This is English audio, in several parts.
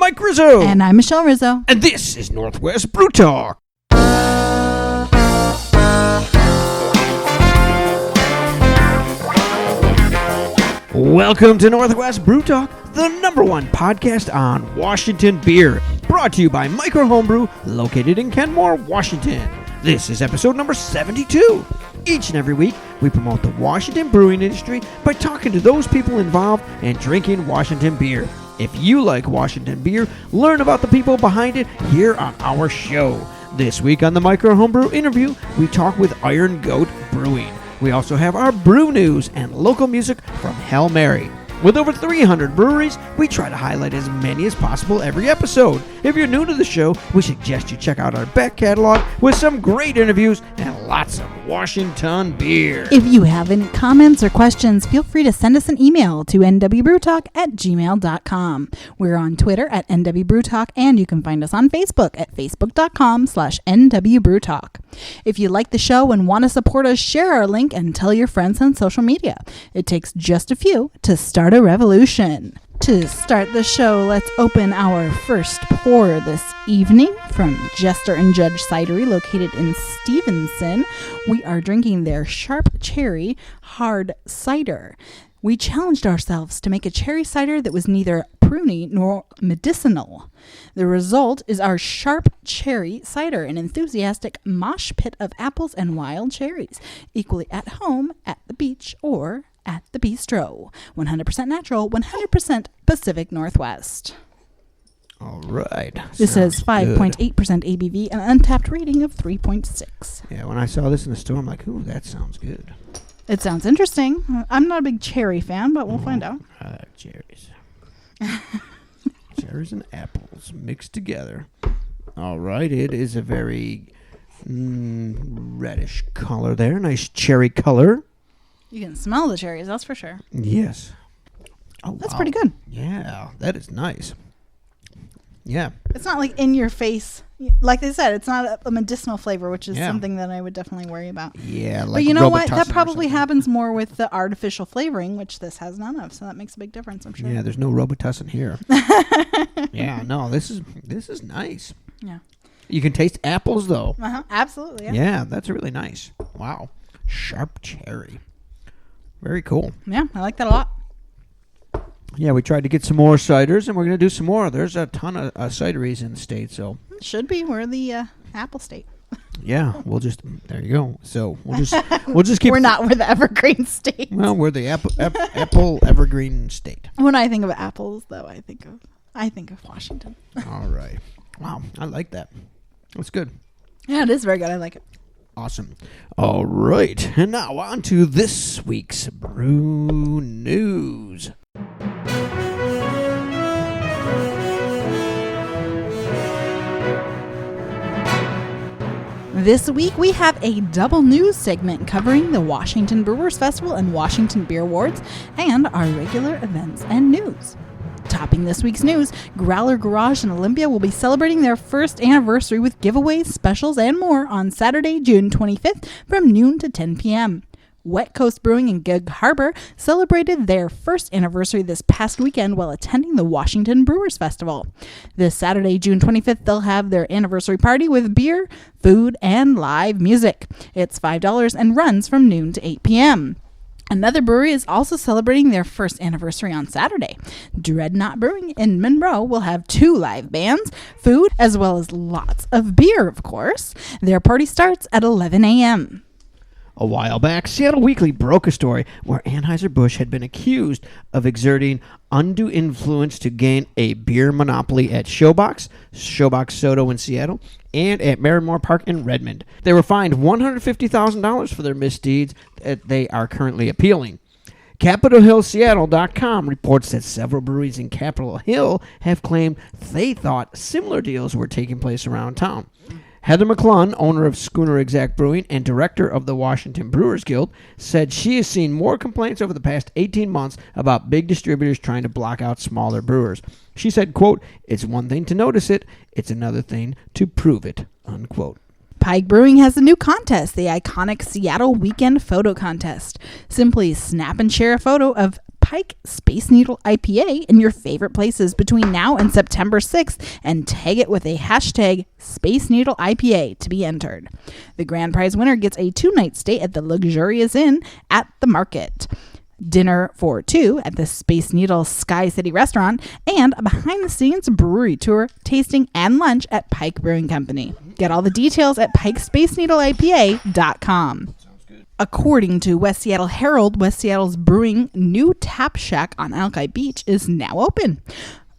Mike Rizzo. And I'm Michelle Rizzo. And this is Northwest Brew Talk. Welcome to Northwest Brew Talk, the #1 podcast on Washington beer. Brought to you by Micro Homebrew, located in Kenmore, Washington. This is episode number 72. Each and every week, we promote the Washington brewing industry by talking to those people involved in drinking Washington beer. If you like Washington beer, learn about the people behind it here on our show. This week on the Micro Homebrew interview, we talk with Iron Goat Brewing. We also have our brew news and local music from Hail Mary. With over 300 breweries, we try to highlight as many as possible every episode. If you're new to the show, we suggest you check out our back catalog with some great interviews and lots of Washington beer. If you have any comments or questions, feel free to send us an email to nwbrewtalk@gmail.com. We're on Twitter at nwbrewtalk, and you can find us on Facebook at facebook.com/nwbrewtalk. If you like the show and want to support us, share our link and tell your friends on social media. It takes just a few to start a revolution. To start the show, let's open our first pour this evening from Jester and Judge Cidery, located in Stevenson. We are drinking their Sharp Cherry Hard Cider. We challenged ourselves to make a cherry cider that was neither pruny nor medicinal. The result is our Sharp Cherry Cider, an enthusiastic mosh pit of apples and wild cherries, equally at home, at the beach, or at the bistro. 100% natural, 100% Pacific Northwest. All right. This has 5.8% ABV and an untapped rating of 3.6. Yeah, when I saw this in the store, I'm like, ooh, that sounds good. It sounds interesting. I'm not a big cherry fan, but we'll find out. I like cherries. Cherries and apples mixed together. All right. It is a very reddish color there. Nice cherry color. You can smell the cherries, that's for sure. Yes. Oh, that's wow. pretty good. Yeah, that is nice. Yeah. It's not like in your face. Like they said, it's not a medicinal flavor, which is something that I would definitely worry about. Yeah, like but you know what? Robitussin That probably happens more with the artificial flavoring, which this has none of. So that makes a big difference, I'm sure. Yeah, there's no Robitussin here. Yeah, no, this is nice. Yeah. You can taste apples though. Absolutely. Yeah. Yeah, that's really nice. Wow. Sharp cherry. Very cool. Yeah, I like that a lot. Yeah, we tried to get some more ciders, and we're going to do some more. There's a ton of cideries in the state, so. Should be. We're the apple state. Yeah, there you go. So we'll just keep. We're the evergreen state. Well, we're the apple evergreen state. When I think of apples, though, I think of Washington. All right. Wow, I like that. That's good. Yeah, it is very good. I like it. Awesome. All right. And now on to this week's brew news. This week we have a double news segment covering the Washington Brewers Festival and Washington Beer Awards and our regular events and news. Topping this week's news, Growler Garage in Olympia will be celebrating their first anniversary with giveaways, specials, and more on Saturday, June 25th from noon to 10 p.m. Wet Coast Brewing in Gig Harbor celebrated their first anniversary this past weekend while attending the Washington Brewers Festival. This Saturday, June 25th, they'll have their anniversary party with beer, food, and live music. It's $5 and runs from noon to 8 p.m. Another brewery is also celebrating their first anniversary on Saturday. Dreadnought Brewing in Monroe will have 2 live bands, food, as well as lots of beer, of course. Their party starts at 11 a.m. A while back, Seattle Weekly broke a story where Anheuser-Busch had been accused of exerting undue influence to gain a beer monopoly at Showbox Soda in Seattle, and at Merrimore Park in Redmond. They were fined $150,000 for their misdeeds that they are currently appealing. CapitolHillSeattle.com reports that several breweries in Capitol Hill have claimed they thought similar deals were taking place around town. Heather McClung, owner of Schooner Exact Brewing and director of the Washington Brewers Guild, said she has seen more complaints over the past 18 months about big distributors trying to block out smaller brewers. She said, quote, "It's one thing to notice it, it's another thing to prove it," unquote. Pike Brewing has a new contest, the iconic Seattle Weekend Photo Contest. Simply snap and share a photo of Pike Space Needle IPA in your favorite places between now and September 6th and tag it with a hashtag Space Needle IPA to be entered. The grand prize winner gets a 2-night stay at the luxurious inn at the Market, dinner for 2 at the Space Needle Sky City restaurant, and a behind-the-scenes brewery tour, tasting, and lunch at Pike Brewing Company. Get all the details at pikespaceneedleipa.com. According to West Seattle Herald, West Seattle's brewing new tap shack on Alki Beach is now open.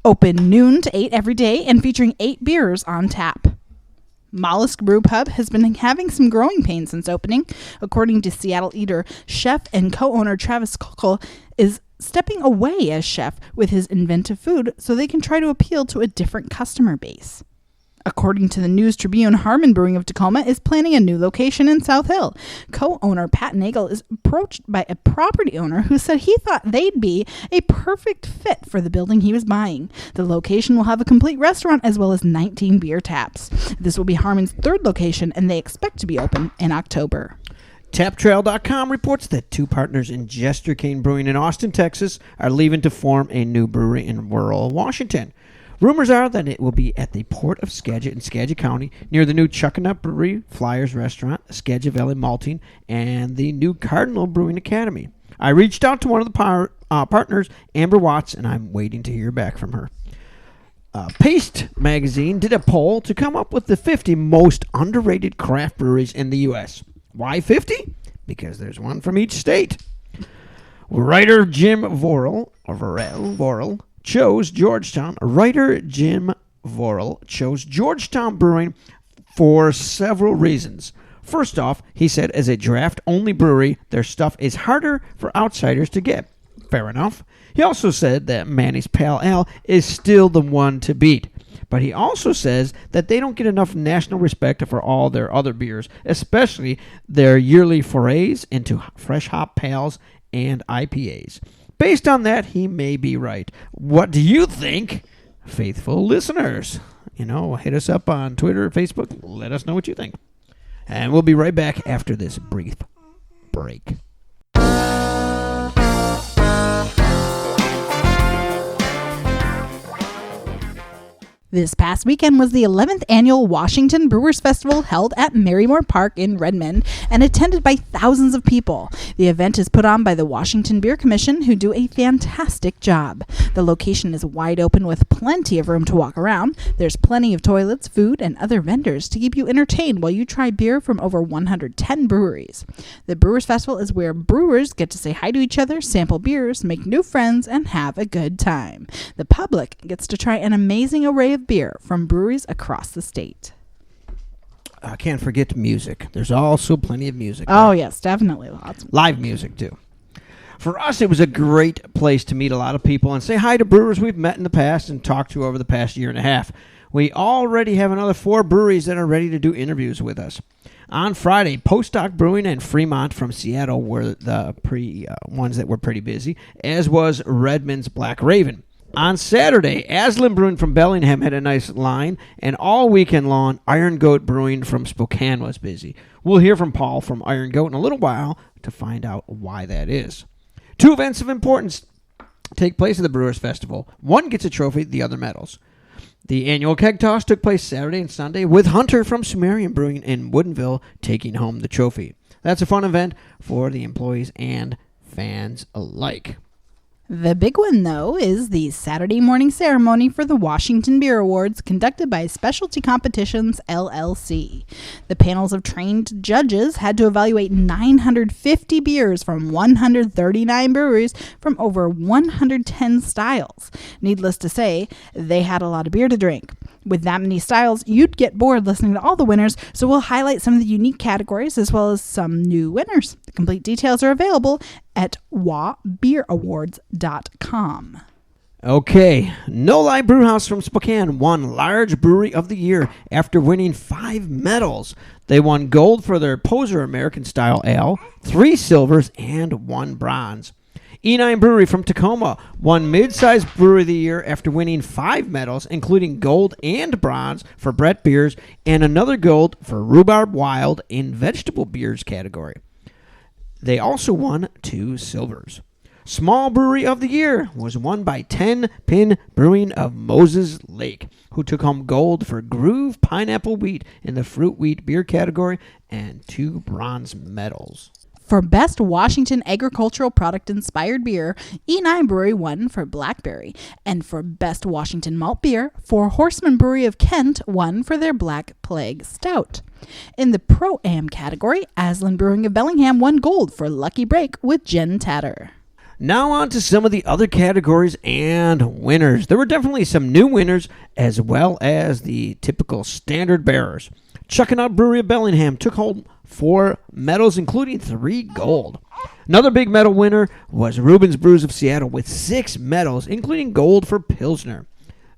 Open noon to 8 every day and featuring 8 beers on tap. Mollusk Brew Pub has been having some growing pains since opening. According to Seattle Eater, chef and co-owner Travis Kuckel is stepping away as chef with his inventive food so they can try to appeal to a different customer base. According to the News Tribune, Harmon Brewing of Tacoma is planning a new location in South Hill. Co-owner Pat Nagel is approached by a property owner who said he thought they'd be a perfect fit for the building he was buying. The location will have a complete restaurant as well as 19 beer taps. This will be Harmon's 3rd location, and they expect to be open in October. TapTrail.com reports that 2 partners in Jester Cane Brewing in Austin, Texas, are leaving to form a new brewery in rural Washington. Rumors are that it will be at the Port of Skagit in Skagit County, near the new Chuckanut Brewery, Flyers Restaurant, Skagit Valley Malting, and the new Cardinal Brewing Academy. I reached out to one of the partners, Amber Watts, and I'm waiting to hear back from her. Paste Magazine did a poll to come up with the 50 most underrated craft breweries in the U.S. Why 50? Because there's one from each state. Writer Jim Vorel chose Georgetown. Writer Jim Vorel chose Georgetown Brewing for several reasons. First off, he said as a draft-only brewery, their stuff is harder for outsiders to get. Fair enough. He also said that Manny's Pale Ale is still the one to beat. But he also says that they don't get enough national respect for all their other beers, especially their yearly forays into fresh hop pales and IPAs. Based on that, he may be right. What do you think, faithful listeners? Hit us up on Twitter, Facebook. Let us know what you think. And we'll be right back after this brief break. This past weekend was the 11th annual Washington Brewers Festival held at Marymore Park in Redmond and attended by thousands of people. The event is put on by the Washington Beer Commission, who do a fantastic job. The location is wide open with plenty of room to walk around. There's plenty of toilets, food, and other vendors to keep you entertained while you try beer from over 110 breweries. The Brewers Festival is where brewers get to say hi to each other, sample beers, make new friends, and have a good time. The public gets to try an amazing array of beer from breweries across the state. I can't forget music. There's also plenty of music. Oh, yes, definitely. Lots. Live music, too. For us, it was a great place to meet a lot of people and say hi to brewers we've met in the past and talked to over the past year and a half. We already have another 4 breweries that are ready to do interviews with us. On Friday, Postdoc Brewing and Fremont from Seattle were the ones that were pretty busy, as was Redmond's Black Raven. On Saturday, Aslan Brewing from Bellingham had a nice line, and all weekend long, Iron Goat Brewing from Spokane was busy. We'll hear from Paul from Iron Goat in a little while to find out why that is. 2 events of importance take place at the Brewers Festival. One gets a trophy, the other medals. The annual keg toss took place Saturday and Sunday, with Hunter from Sumerian Brewing in Woodinville taking home the trophy. That's a fun event for the employees and fans alike. The big one, though, is the Saturday morning ceremony for the Washington Beer Awards conducted by Specialty Competitions, LLC. The panels of trained judges had to evaluate 950 beers from 139 breweries from over 110 styles. Needless to say, they had a lot of beer to drink. With that many styles, you'd get bored listening to all the winners, so we'll highlight some of the unique categories as well as some new winners. The complete details are available at wabeerawards.com. Okay, No Lie Brewhouse from Spokane won Large Brewery of the Year after winning 5 medals. They won gold for their Poser American Style Ale, 3 silvers, and 1 bronze. E9 Brewery from Tacoma won Mid-Size Brewery of the Year after winning 5 medals, including gold and bronze for Brett Beers and another gold for Rhubarb Wild in Vegetable Beers category. They also won 2 silvers. Small Brewery of the Year was won by 10 Pin Brewing of Moses Lake, who took home gold for Groove Pineapple Wheat in the Fruit Wheat Beer category and 2 bronze medals. For Best Washington Agricultural Product Inspired Beer, E9 Brewery won for Blackberry. And for Best Washington Malt Beer, For Horseman Brewery of Kent won for their Black Plague Stout. In the Pro-Am category, Aslan Brewing of Bellingham won gold for Lucky Break with Jen Tatter. Now on to some of the other categories and winners. There were definitely some new winners as well as the typical standard bearers. Chuckanut Brewery of Bellingham took home 4 medals, including 3 gold. Another big medal winner was Reuben's Brews of Seattle with 6 medals, including gold for Pilsner.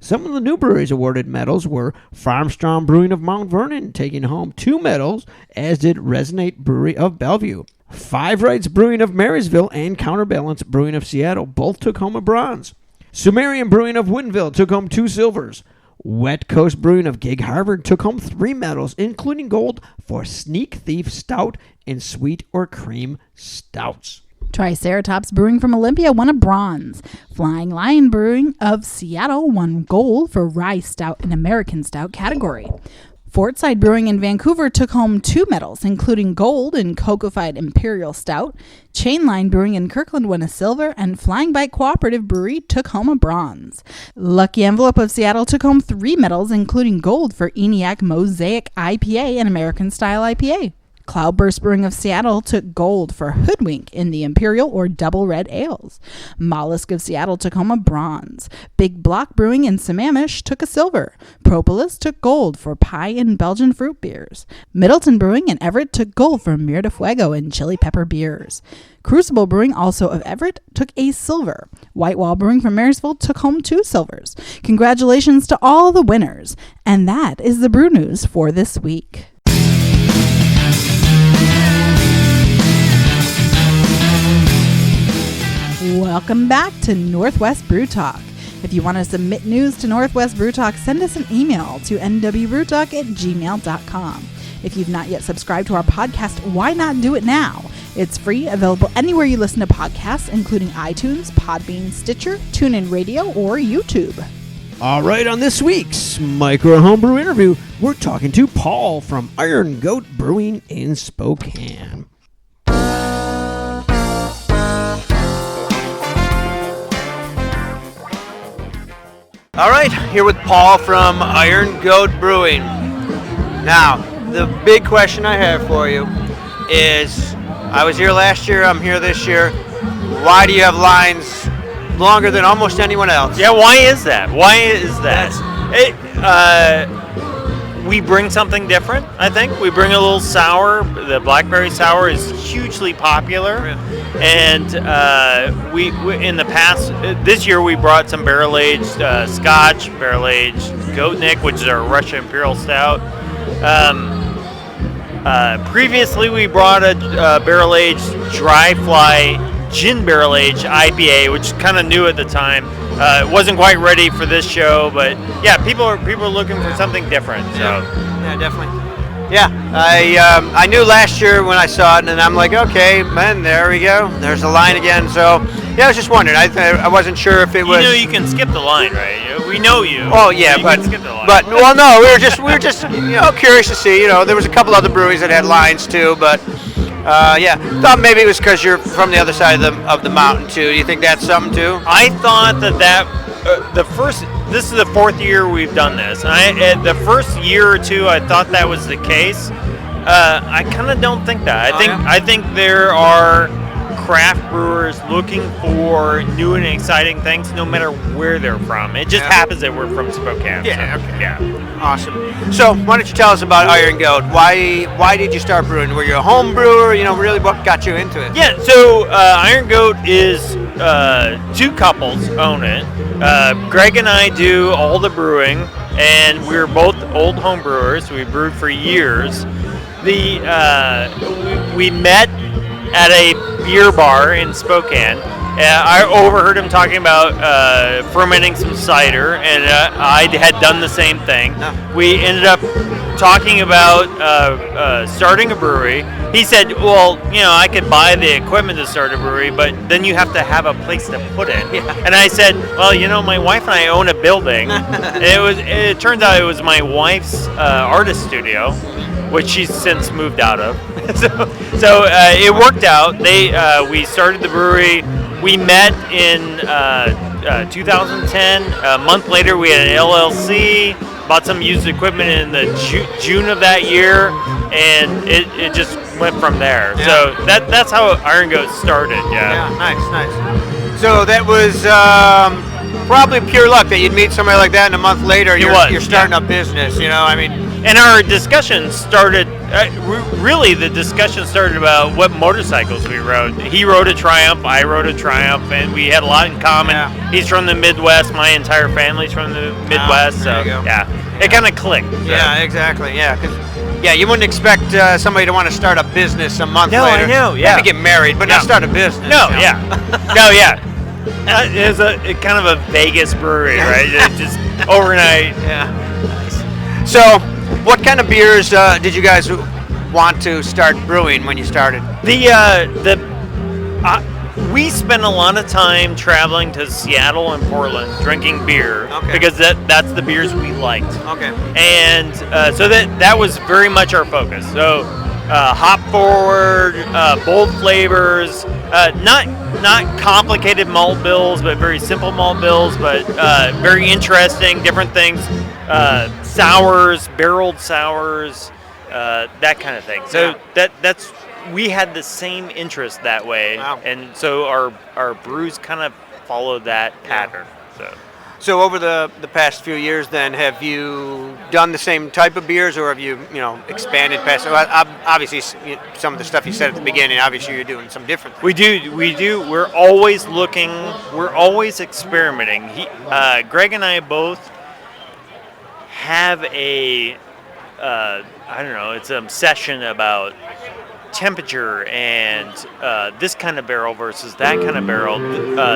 Some of the new breweries awarded medals were Farmstrong Brewing of Mount Vernon, taking home 2 medals, as did Resonate Brewery of Bellevue. Five Rights Brewing of Marysville and Counterbalance Brewing of Seattle both took home a bronze. Sumerian Brewing of Woodinville took home 2 silvers. Wet Coast Brewing of Gig Harvard took home 3 medals, including gold for Sneak Thief Stout and Sweet or Cream Stouts. Triceratops Brewing from Olympia won a bronze. Flying Lion Brewing of Seattle won gold for Rye Stout and American Stout category. Fortside Brewing in Vancouver took home 2 medals, including gold in Cocofied Imperial Stout. Chainline Brewing in Kirkland won a silver, and Flying Bite Cooperative Brewery took home a bronze. Lucky Envelope of Seattle took home 3 medals, including gold for ENIAC Mosaic IPA and American Style IPA. Cloudburst Brewing of Seattle took gold for Hoodwink in the Imperial or Double Red Ales. Mollusk of Seattle took home a bronze. Big Block Brewing in Sammamish took a silver. Propolis took gold for Pie and Belgian Fruit Beers. Middleton Brewing in Everett took gold for Mir de Fuego and Chili Pepper Beers. Crucible Brewing, also of Everett, took a silver. Whitewall Brewing from Marysville took home 2 silvers. Congratulations to all the winners. And that is the brew news for this week. Welcome back to Northwest Brew Talk. If you want to submit news to Northwest Brew Talk, send us an email to nwbrewtalk@gmail.com. If you've not yet subscribed to our podcast, why not do it now? It's free, available anywhere you listen to podcasts, including iTunes, Podbean, Stitcher, TuneIn Radio, or YouTube. All right, on this week's Micro Homebrew interview, we're talking to Paul from Iron Goat Brewing in Spokane. All right, here with Paul from Iron Goat Brewing. Now, the big question I have for you is, I was here last year, I'm here this year. Why do you have lines longer than almost anyone else? Yeah, why is that? We bring something different, I think. We bring a little sour. The blackberry sour is hugely popular. Yeah. And we in the past, this year we brought some barrel-aged Scotch, barrel-aged Goatnik, which is our Russia Imperial Stout. Previously we brought a barrel-aged Dry Fly Gin barrel-aged IPA, which is kind of new at the time. It wasn't quite ready for this show, but yeah, people are looking for something different. So yeah, definitely. Yeah, I knew last year when I saw it, and I'm like, okay, man, there we go. There's the line again. So yeah, I was just wondering. I wasn't sure if it was. You know, you can skip the line, right? We know you. Oh yeah, you but can skip the line. But well, no, we were just curious to see. There was a couple other breweries that had lines too, but. Yeah, thought maybe it was because you're from the other side of the mountain too. Do you think that's something too? I thought that this is the 4th year we've done this. The first year or two, I thought that was the case. I kind of don't think that. I think there are craft brewers looking for new and exciting things, no matter where they're from. It just happens that we're from Spokane. Yeah. So, okay. Yeah. Awesome. So why don't you tell us about Iron Goat? Why did you start brewing? Were you a home brewer? Really, what got you into it? Yeah. So Iron Goat is 2 couples own it. Greg and I do all the brewing, and we're both old home brewers. We brewed for years. We met at a beer bar in Spokane. I overheard him talking about fermenting some cider, and I had done the same thing. No. We ended up talking about starting a brewery. He said, well, I could buy the equipment to start a brewery, but then you have to have a place to put it. Yeah. And I said, well, my wife and I own a building. And it turns out it was my wife's artist studio, which she's since moved out of. so it worked out. We started the brewery. We met in 2010. A month later, we had an LLC. Bought some used equipment in the June of that year, and it just went from there. Yeah. So that's how Iron Goat started. Yeah, nice. So that was probably pure luck that you'd meet somebody like that, and a month later you're starting a business. And our discussion started. Really, the discussion started about what motorcycles we rode. He rode a Triumph, I rode a Triumph, and we had a lot in common. Yeah. He's from the Midwest. My entire family's from the Midwest. There you So go. it kind of clicked. So. Yeah, exactly. Yeah, 'cause you wouldn't expect somebody to want to start a business a month No, later. I know. Yeah. Maybe get married, but not start a business. No, It's a kind of a Vegas brewery, right? It just overnight. Yeah. Nice. So, what kind of beers did you guys want to start brewing when you started? We spent a lot of time traveling to Seattle and Portland drinking beer because that's the beers we liked. Okay. And so that was very much our focus. So hop forward, bold flavors, not complicated malt bills, but very simple malt bills, but very interesting, different things, sours, barreled sours, that kind of thing. So that's we had the same interest that way, and so our brews kind of followed that pattern. So over the past few years, then, have you done the same type of beers, or have you expanded past? Obviously, some of the stuff you said at the beginning. Obviously, you're doing some different things. We do. We're always looking. We're always experimenting. Greg and I both have a it's an obsession about temperature and this kind of barrel versus that kind of barrel,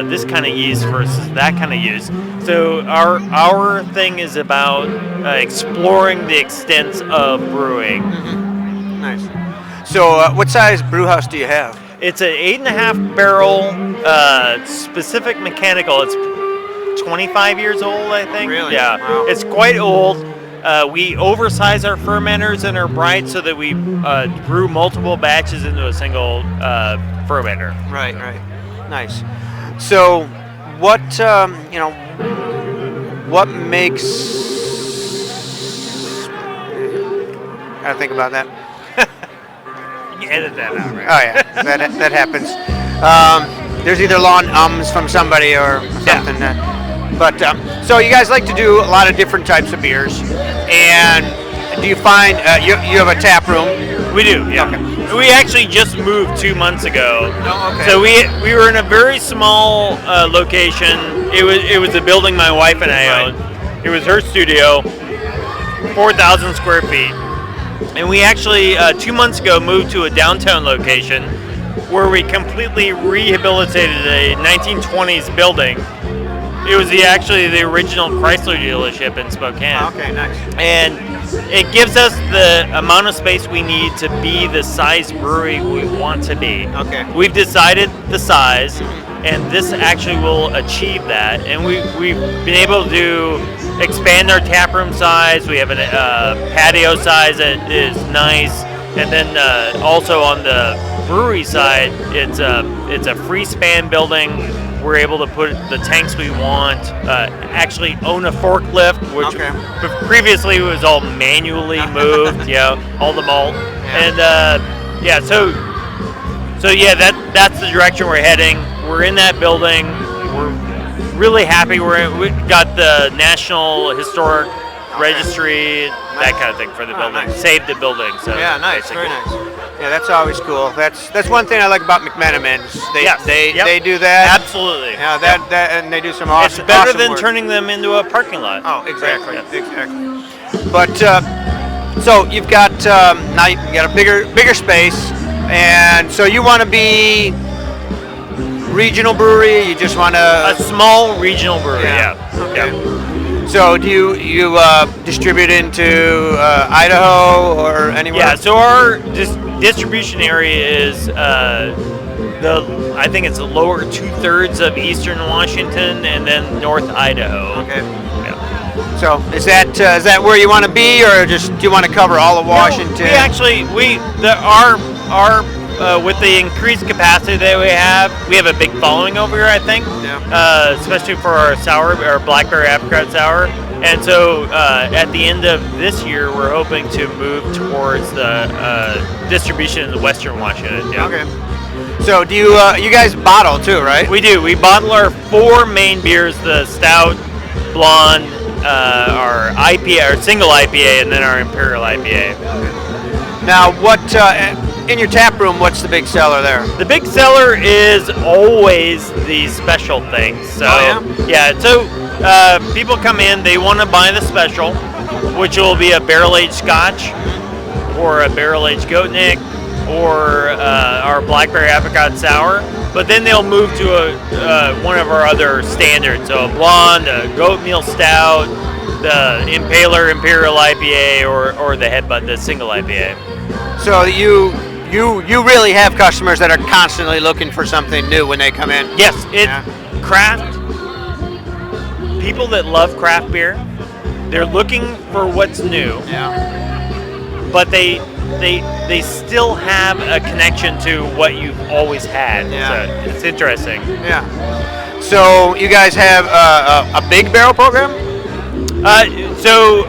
this kind of yeast versus that kind of yeast. So our thing is about exploring the extents of brewing. Mm-hmm. Nice. So what size brew house do you have? It's an 8.5 barrel specific mechanical. It's 25 years old, I think. Really? Yeah. Wow. It's quite old. We oversize our fermenters and our brights so that we brew multiple batches into a single fermenter. Right. Nice. So, what what makes? Gotta think about that. You edit that out, right? Oh yeah, that happens. There's either long ums from somebody or something. But so you guys like to do a lot of different types of beers, and do you find you have a tap room? We do, yeah. Okay. We actually just moved 2 months ago. Oh, okay. So we were in a very small location. It was a building my wife and I owned. It was her studio, 4,000 square feet, and we actually 2 months ago moved to a downtown location where we completely rehabilitated a 1920s building. It was actually the original Chrysler dealership in Spokane. Okay, nice. And it gives us the amount of space we need to be the size brewery we want to be. Okay. We've decided the size, and this actually will achieve that. And we've been able to expand our tap room size. We have a patio size that is nice. And then also on the brewery side, it's a free span building. We're able to put the tanks we want, actually own a forklift, which previously was all manually moved, all the malt. Yeah. And that's the direction we're heading. We're in that building. We're really happy. We got the National Historic Registry, that kind of thing for the building. Nice. Saved the building. So Yeah, nice, basically. very nice. Yeah, that's always cool. That's one thing I like about McMenamins. They do that. Absolutely. Yeah, that and they do some awesome. It's better awesome than work. turning them into a parking lot. Oh, exactly, Yeah. exactly. But so you've got now you got a bigger space, and so you want to be regional brewery. You just want to A small regional brewery. Yeah. Yeah. Okay. Yeah. So do you distribute into Idaho or anywhere? Yeah. So our distribution area is I think it's the lower 2/3 of eastern Washington and then North Idaho. Okay. Yeah. So is that where you want to be, or just do you want to cover all of Washington? No, we actually with the increased capacity that we have a big following over here, I think. Yeah. Especially for our blackberry apricot sour. And so at the end of this year, we're hoping to move towards the distribution in the Western Washington. Yeah. Okay. So do you guys bottle too, right? We do. We bottle our 4 main beers: the stout, blonde, our IPA, our single IPA, and then our imperial IPA. Now, what in your tap room? What's the big seller there? The big seller is always the special things. So So people come in, they want to buy the special, which will be a barrel-aged Scotch, or a barrel-aged Goatnik, or our blackberry apricot sour. But then they'll move to one of our other standards, so a blonde, a goat meal stout, the Impaler Imperial IPA, or the Headbutt, the single IPA. So you really have customers that are constantly looking for something new when they come in. Yes, craft. People that love craft beer, they're looking for what's new. Yeah. But they still have a connection to what you've always had. Yeah. So it's interesting. Yeah. So you guys have a big barrel program? So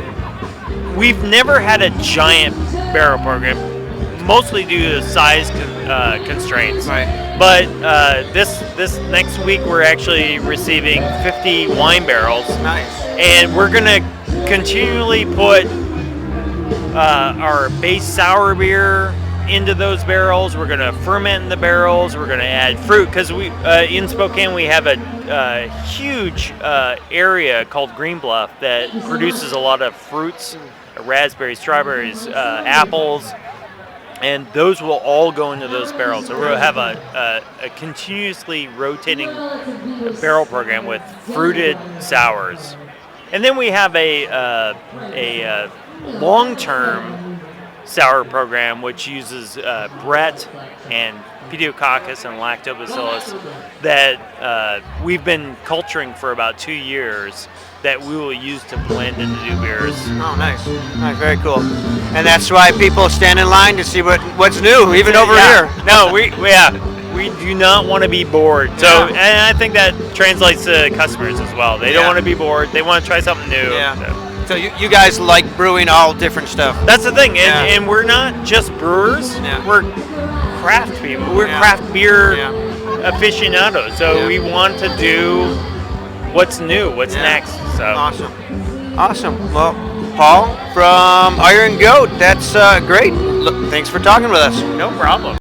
we've never had a giant barrel program, mostly due to size constraints. Right. But this next week we're actually receiving 50 wine barrels. Nice. And we're gonna continually put our base sour beer into those barrels. We're gonna ferment in the barrels. We're gonna add fruit, because we in Spokane we have a huge area called Green Bluff that produces a lot of fruits, raspberries, strawberries, apples, and those will all go into those barrels. So we'll have a continuously rotating barrel program with fruited sours. And then we have a long-term sour program which uses Brett and Pediococcus and Lactobacillus that we've been culturing for about 2 years, that we will use to blend into new beers. Oh, nice. Nice, very cool. And that's why people stand in line to see what's new, even over here. No, we do not want to be bored. So, and I think that translates to customers as well. They don't want to be bored. They want to try something new. Yeah. So you guys like brewing all different stuff. That's the thing, and we're not just brewers. Yeah. We're craft people. We're craft beer aficionados. So we want to do what's new, what's next. So Awesome. Well, Paul from Iron Goat, that's great. Look, thanks for talking with us. No problem.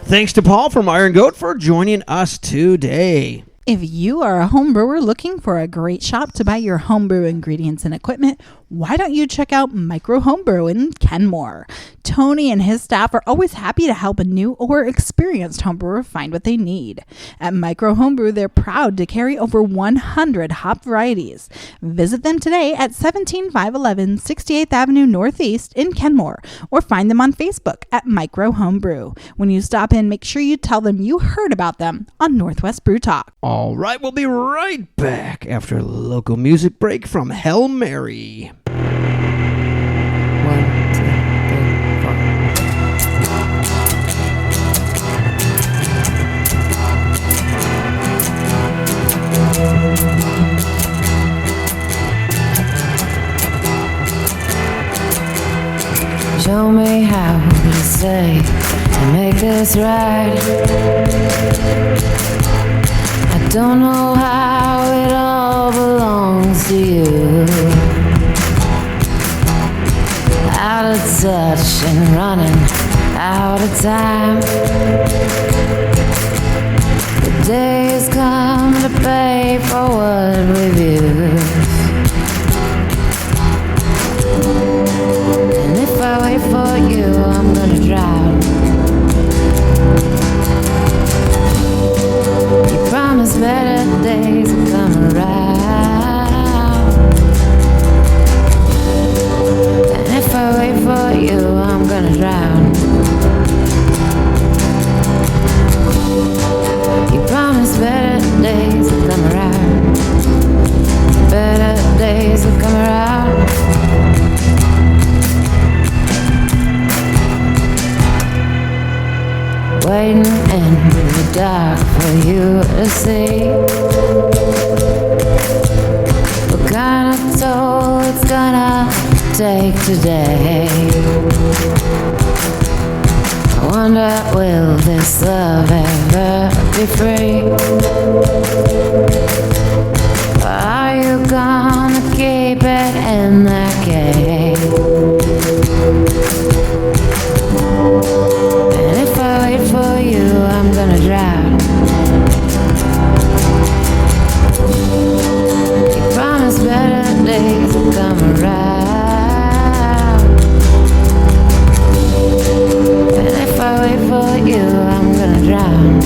Thanks to Paul from Iron Goat for joining us today. If you are a home brewer looking for a great shop to buy your homebrew ingredients and equipment, why don't you check out Micro Homebrew in Kenmore? Tony and his staff are always happy to help a new or experienced homebrewer find what they need. At Micro Homebrew, they're proud to carry over 100 hop varieties. Visit them today at 17511 68th Avenue Northeast in Kenmore, or find them on Facebook at Micro Homebrew. When you stop in, make sure you tell them you heard about them on Northwest Brew Talk. All right, we'll be right back after a local music break from Hail Mary. 1, 2, 3, 4. Show me how to say to make this right. I don't know how it all belongs to you. Out of touch and running out of time. The days come to pay for what we've used. And if I wait for you, I'm gonna drown. promise better days will come around. And if I wait for you, I'm gonna drown. You promise better days will come around. Better days will come around. Waiting in the dark for you to see what kind of toll it's gonna take today. I wonder, will this love ever be free? Or are you gonna keep it in that cage? And if I wait for you, I'm gonna drown. You promise better days will come around. And if I wait for you, I'm gonna drown.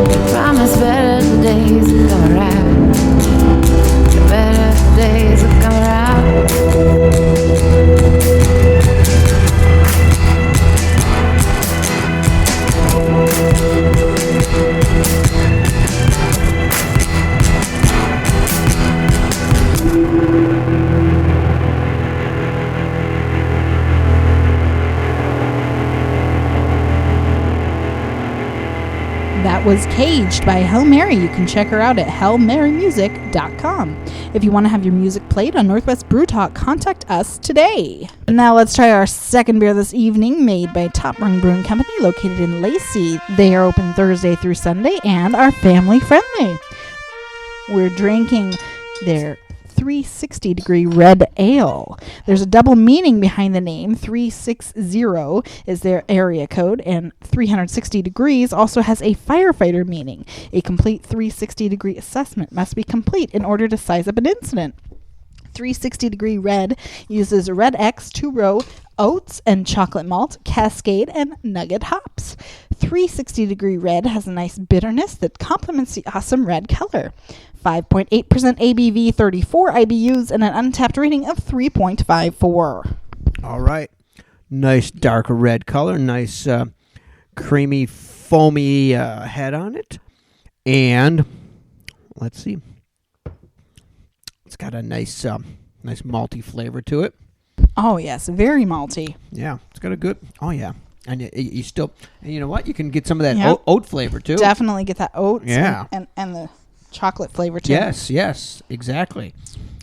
You promise better days will come around. Better days will come around. That was Caged by Hail Mary. You can check her out at hailmarymusic.com. If you want to have your music played on Northwest Brew Talk, contact us today. Now let's try our second beer this evening, made by Top Rung Brewing Company, located in Lacey. They are open Thursday through Sunday and are family friendly. We're drinking their 360-degree red ale. There's a double meaning behind the name. 360 is their area code, and 360 degrees also has a firefighter meaning. A complete 360-degree assessment must be complete in order to size up an incident. 360-degree red uses Red X 2-row oats and chocolate malt, Cascade, and Nugget hops. 360-degree red has a nice bitterness that complements the awesome red color. 5.8% ABV, 34 IBUs, and an untapped rating of 3.54. All right. Nice dark red color. Nice creamy, foamy head on it. And let's see. It's got a nice malty flavor to it. Oh, yes. Very malty. Yeah. It's got a good... Oh, yeah. And you still... And you know what? You can get some of that oat flavor, too. Definitely get that oats. Yeah. And the chocolate flavor, too. Yes. Exactly.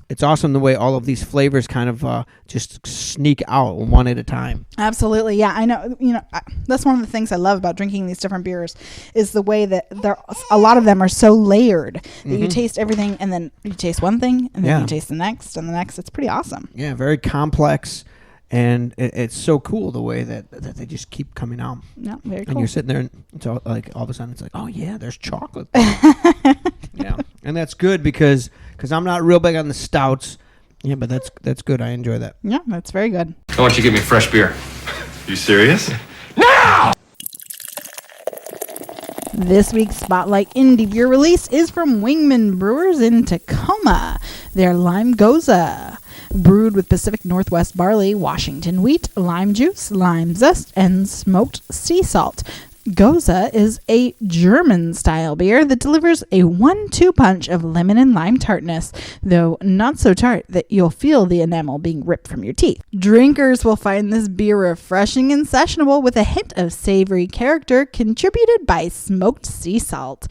It's awesome the way all of these flavors kind of just sneak out one at a time. Absolutely, yeah. I know. That's one of the things I love about drinking these different beers is the way that a lot of them are so layered that you taste everything, and then you taste one thing, and then you taste the next and the next. It's pretty awesome. Yeah, very complex, and it's so cool the way that they just keep coming out. Yeah, very cool. And you're sitting there, and it's all of a sudden it's like, oh yeah, there's chocolate. Yeah, and that's good because I'm not real big on the stouts. Yeah, but that's good. I enjoy that. Yeah, that's very good. I want you to give me fresh beer. You serious? This week's Spotlight Indie Beer release is from Wingman Brewers in Tacoma. Their Lime Goza, brewed with Pacific Northwest barley, Washington wheat, lime juice, lime zest, and smoked sea salt. Goza is a German-style beer that delivers a 1-2 punch of lemon and lime tartness, though not so tart that you'll feel the enamel being ripped from your teeth. Drinkers will find this beer refreshing and sessionable with a hint of savory character contributed by smoked sea salt.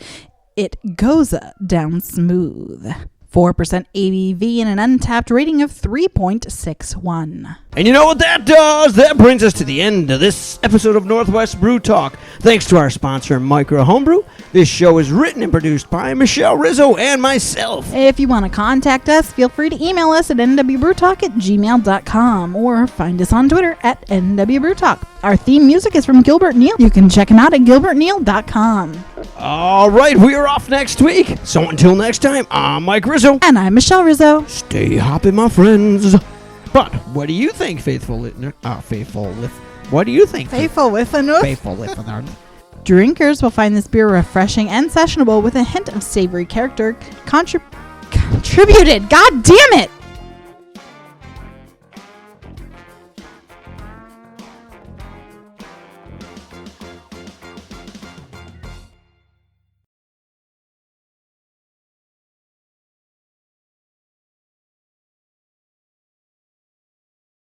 It goes down smooth. 4% ABV and an untapped rating of 3.61. And you know what that does? That brings us to the end of this episode of Northwest Brew Talk. Thanks to our sponsor, Micro Homebrew. This show is written and produced by Michelle Rizzo and myself. If you want to contact us, feel free to email us at nwbrewtalk@gmail.com or find us on Twitter at nwbrewtalk. Our theme music is from Gilbert Neal. You can check him out at gilbertneal.com. All right, we are off next week. So until next time, I'm Mike Rizzo. And I'm Michelle Rizzo. Stay hoppy, my friends. But what do you think, faithful listener? What do you think? Faithful listener. Faithful listener. Drinkers will find this beer refreshing and sessionable with a hint of savory character contributed. God damn it!